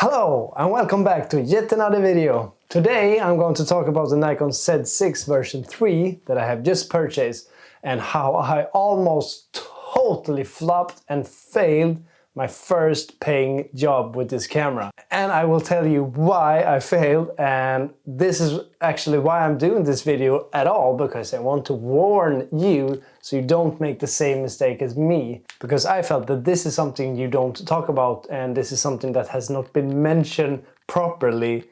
Hello and welcome back to yet another video. Today I'm going to talk about the Nikon Z6 version 3 that I have just purchased and how I almost totally flopped and failed my first paying job with this camera. And I will tell you why I failed, and this is actually why I'm doing this video at all, because I want to warn you so you don't make the same mistake as me. Because I felt that this is something you don't talk about, and this is something that has not been mentioned properly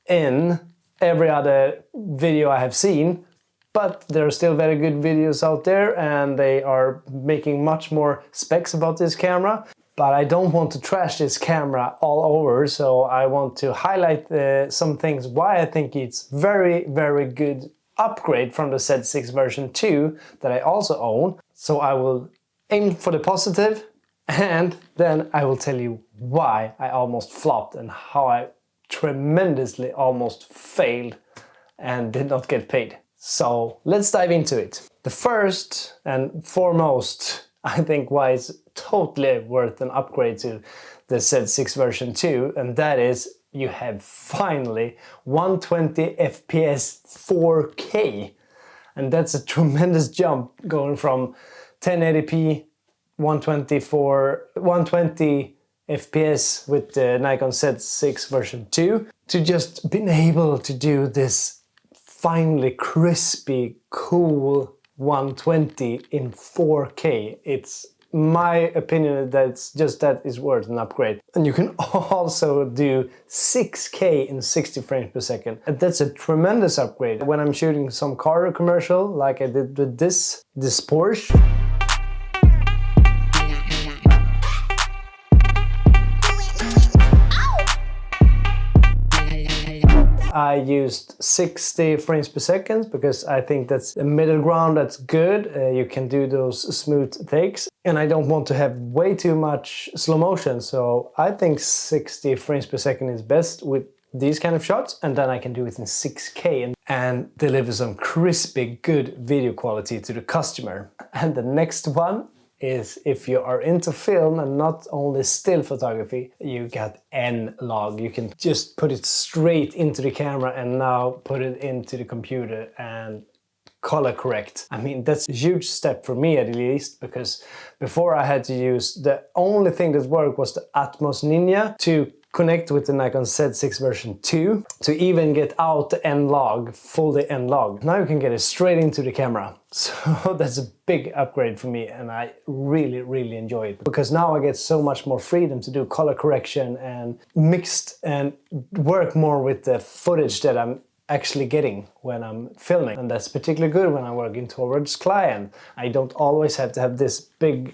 in every other video I have seen. But there are still very good videos out there and they are making much more specs about this camera. But I don't want to trash this camera all over, so I want to highlight some things why I think it's very good upgrade from the Z6 version 2 that I also own. So I will aim for the positive, and then I will tell you why I almost flopped and how I tremendously almost failed and did not get paid. So let's dive into it. The first and foremost, I think why it's totally worth an upgrade to the Z6 version 2, and that is you have finally 120 FPS 4K. And that's a tremendous jump going from 1080p 120 FPS with the Nikon Z6 version 2 to just being able to do this finally crispy, cool 120 in 4K. It's my opinion that it's just that is worth an upgrade. And you can also do 6K in 60 frames per second. And that's a tremendous upgrade. When I'm shooting some car commercial, like I did with this Porsche, I used 60 frames per second because I think that's a middle ground that's good. You can do those smooth takes, and I don't want to have way too much slow motion, so I think 60 frames per second is best with these kind of shots, and then I can do it in 6K and deliver some crispy good video quality to the customer. And the next one is if you are into film and not only still photography, you got N-Log. You can just put it straight into the camera and now put it into the computer and color correct. I mean, that's a huge step for me at least, because before I had to use, the only thing that worked was the Atmos Ninja to connect with the Nikon Z6 version 2 to even get out the N-Log, fully N-Log. Now you can get it straight into the camera. So that's a big upgrade for me, and I really enjoy it. Because now I get so much more freedom to do color correction and mixed and work more with the footage that I'm actually getting when I'm filming. And that's particularly good when I'm working towards client. I don't always have to have this big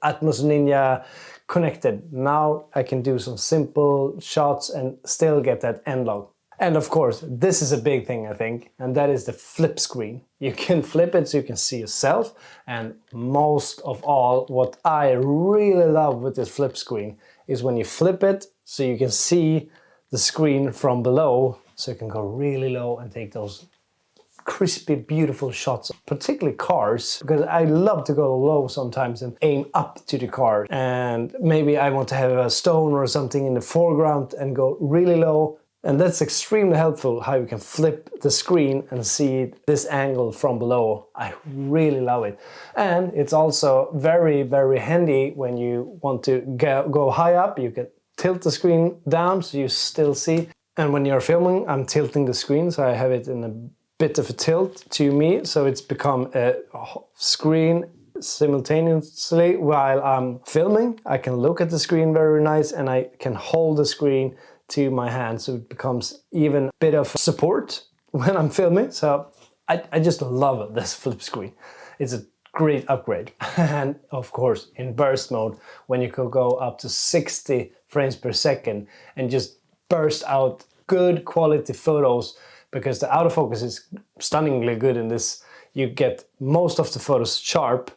Atmos Ninja connected. Now I can do some simple shots and still get that N-Log. And of course, this is a big thing, I think, and that is the flip screen. You can flip it so you can see yourself, and most of all, what I really love with this flip screen is when you flip it so you can see the screen from below, so you can go really low and take those crispy, beautiful shots, particularly cars, because I love to go low sometimes and aim up to the car. And maybe I want to have a stone or something in the foreground and go really low. And that's extremely helpful, how you can flip the screen and see this angle from below. I really love it. And it's also very handy when you want to go high up. You can tilt the screen down so you still see. And when you're filming, I'm tilting the screen, so I have it in a bit of a tilt to me, so it's become a screen simultaneously while I'm filming. I can look at the screen very nice, and I can hold the screen to my hand, so it becomes even a bit of support when I'm filming. So I just love this flip screen. It's a great upgrade. And of course, in burst mode, when you could go up to 60 frames per second and just burst out good quality photos, because the autofocus is stunningly good in this. You get most of the photos sharp,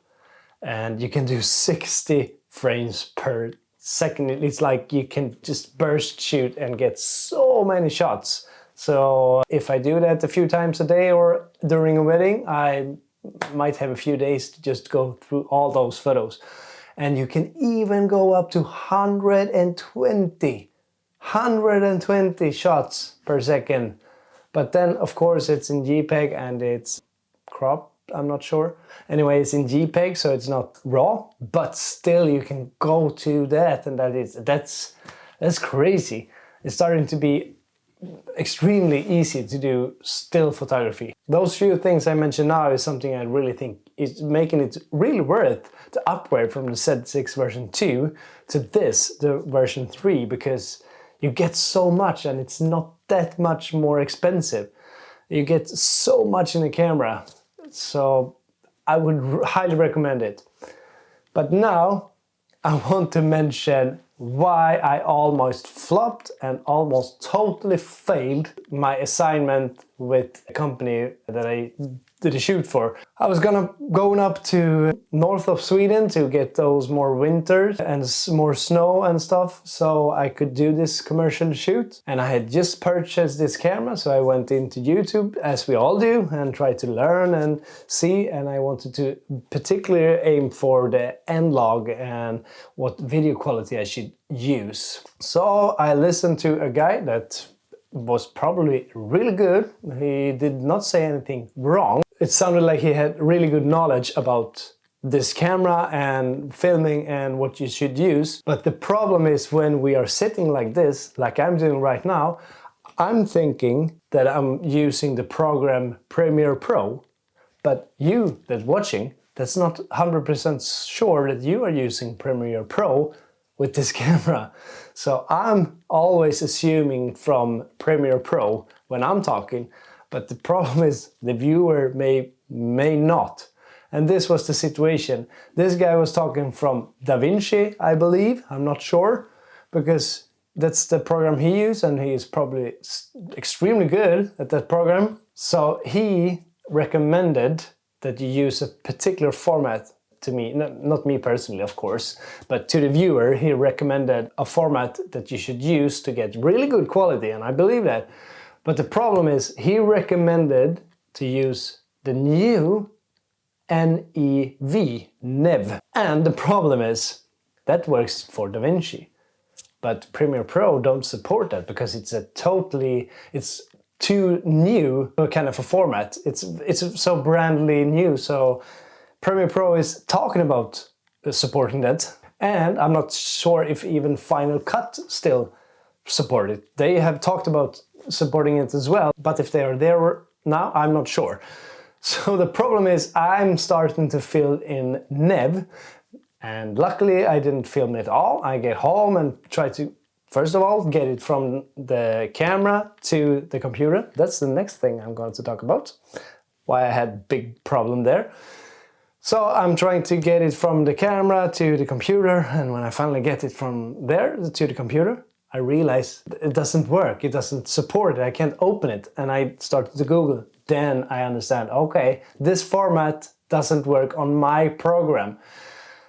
and you can do 60 frames per second. It's like you can just burst shoot and get so many shots. So if I do that a few times a day or during a wedding, I might have a few days to just go through all those photos. And you can even go up to 120 120 shots per second. But then of course it's in JPEG and it's cropped, I'm not sure. Anyway, it's in JPEG, so it's not raw, but still you can go to that, and that's crazy. It's starting to be extremely easy to do still photography. Those few things I mentioned now is something I really think is making it really worth to upgrade from the Z6 version 2 to this, the version 3, because you get so much and it's not that much more expensive. You get so much in the camera, so I would highly recommend it. But now I want to mention why I almost flopped and almost totally failed my assignment with a company that I did a shoot for. I was going up to north of Sweden to get those more winters and more snow and stuff, so I could do this commercial shoot. And I had just purchased this camera, so I went into YouTube, as we all do, and tried to learn and see, and I wanted to particularly aim for the N-Log and what video quality I should use. So I listened to a guy that was probably really good. He did not say anything wrong. It sounded like he had really good knowledge about this camera and filming and what you should use. But the problem is when we are sitting like this, like I'm doing right now, I'm thinking that I'm using the program Premiere Pro, but you that's watching, that's not 100% sure that you are using Premiere Pro with this camera. So I'm always assuming from Premiere Pro when I'm talking, but the problem is the viewer may not. And this was the situation. This guy was talking from DaVinci, I believe, I'm not sure, because that's the program he used and he is probably extremely good at that program. So he recommended that you use a particular format. To me, not me personally, of course, but to the viewer, he recommended a format that you should use to get really good quality, and I believe that. But the problem is, he recommended to use the new NEV. And the problem is, that works for DaVinci. But Premiere Pro don't support that because it's too new kind of a format. It's so brandly new, so Premiere Pro is talking about supporting that, and I'm not sure if even Final Cut still support it. They have talked about supporting it as well, but if they are there now, I'm not sure. So the problem is I'm starting to fill in NEV, and luckily I didn't film it all. I get home and try to, first of all, get it from the camera to the computer. That's the next thing I'm going to talk about, why I had big problem there. So I'm trying to get it from the camera to the computer, and when I finally get it from there to the computer, I realize it doesn't work, it doesn't support it, I can't open it, and I started to Google. Then I understand, okay, this format doesn't work on my program.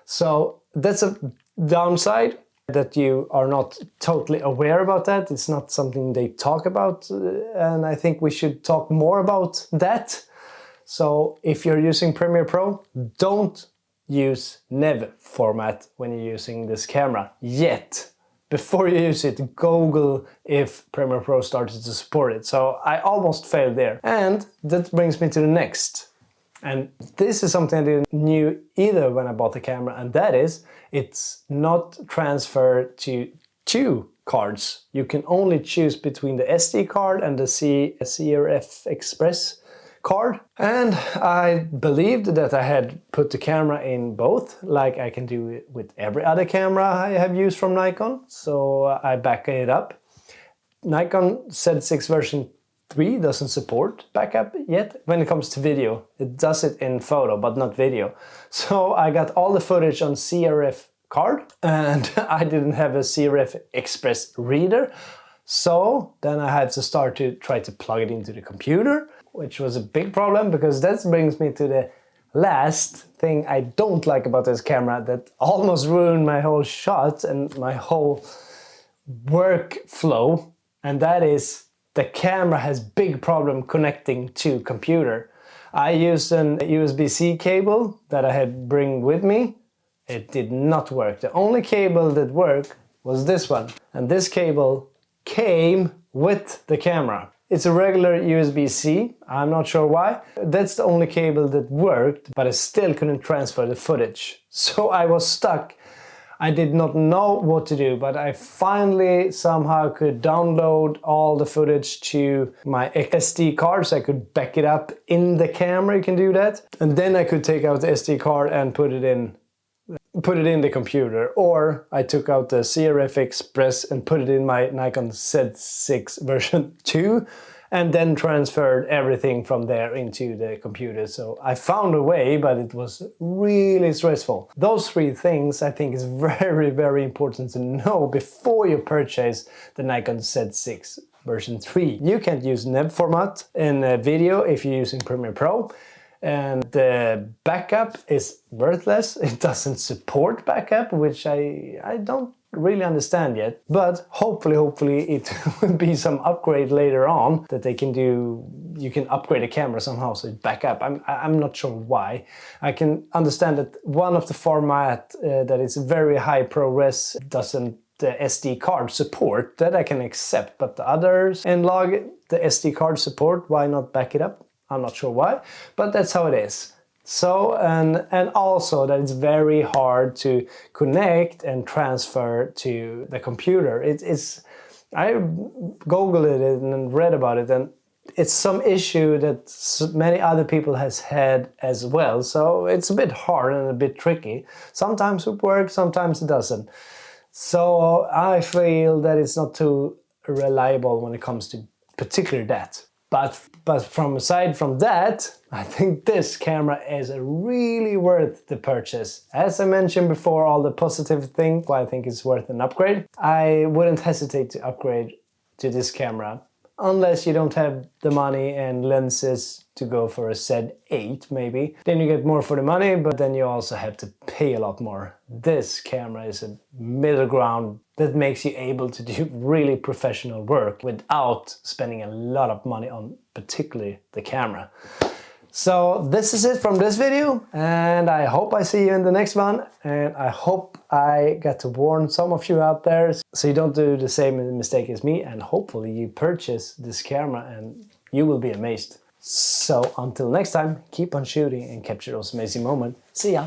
So that's a downside, that you are not totally aware about that. It's not something they talk about, and I think we should talk more about that. So if you're using Premiere Pro, don't use NEV format when you're using this camera yet. Before you use it, Google if Premiere Pro started to support it. So I almost failed there. And that brings me to the next. And this is something I didn't knew either when I bought the camera, and that is, it's not transferred to two cards. You can only choose between the SD card and the CRF Express card, and I believed that I had put the camera in both, like I can do it with every other camera I have used from Nikon, so I back it up. Nikon Z6 version 3 doesn't support backup yet when it comes to video. It does it in photo, but not video. So I got all the footage on CRF card, and I didn't have a CRF Express reader, so then I had to start to try to plug it into the computer, which was a big problem, because that brings me to the last thing I don't like about this camera that almost ruined my whole shot and my whole workflow, and that is the camera has big problem connecting to computer. I used an USB-C cable that I had bring with me. It did not work. The only cable that worked was this one, and this cable came with the camera. It's a regular USB-C, I'm not sure why. That's the only cable that worked, but I still couldn't transfer the footage. So I was stuck. I did not know what to do, but I finally somehow could download all the footage to my SD card, so I could back it up in the camera. You can do that. And then I could take out the SD card and put it in the computer, or I took out the CRF Express and put it in my Nikon Z6 version 2 and then transferred everything from there into the computer. So I found a way, but it was really stressful. Those three things I think is very, very important to know before you purchase the Nikon Z6 version 3. You can't use NEV format in a video if you're using Premiere Pro. And the backup is worthless. It doesn't support backup, which I don't really understand yet. But hopefully it will be some upgrade later on that they can do. You can upgrade the camera somehow so it back up. I'm not sure why. I can understand that one of the format that is very high ProRes doesn't the SD card support. That I can accept, but the others, N-Log, the SD card support, why not back it up? I'm not sure why, but that's how it is. So, and also that it's very hard to connect and transfer to the computer. I googled it and read about it, and it's some issue that many other people has had as well. So it's a bit hard and a bit tricky. Sometimes it works, sometimes it doesn't. So I feel that it's not too reliable when it comes to particularly that. But aside from that, I think this camera is really worth the purchase. As I mentioned before, all the positive things why I think it's worth an upgrade. I wouldn't hesitate to upgrade to this camera unless you don't have the money and lenses to go for a Z8 maybe. Then you get more for the money, but then you also have to pay a lot more. This camera is a middle ground that makes you able to do really professional work without spending a lot of money on particularly the camera. So this is it from this video, and I hope I see you in the next one, and I hope I got to warn some of you out there so you don't do the same mistake as me, and hopefully you purchase this camera and you will be amazed. So until next time, keep on shooting and capture those amazing moments. See ya!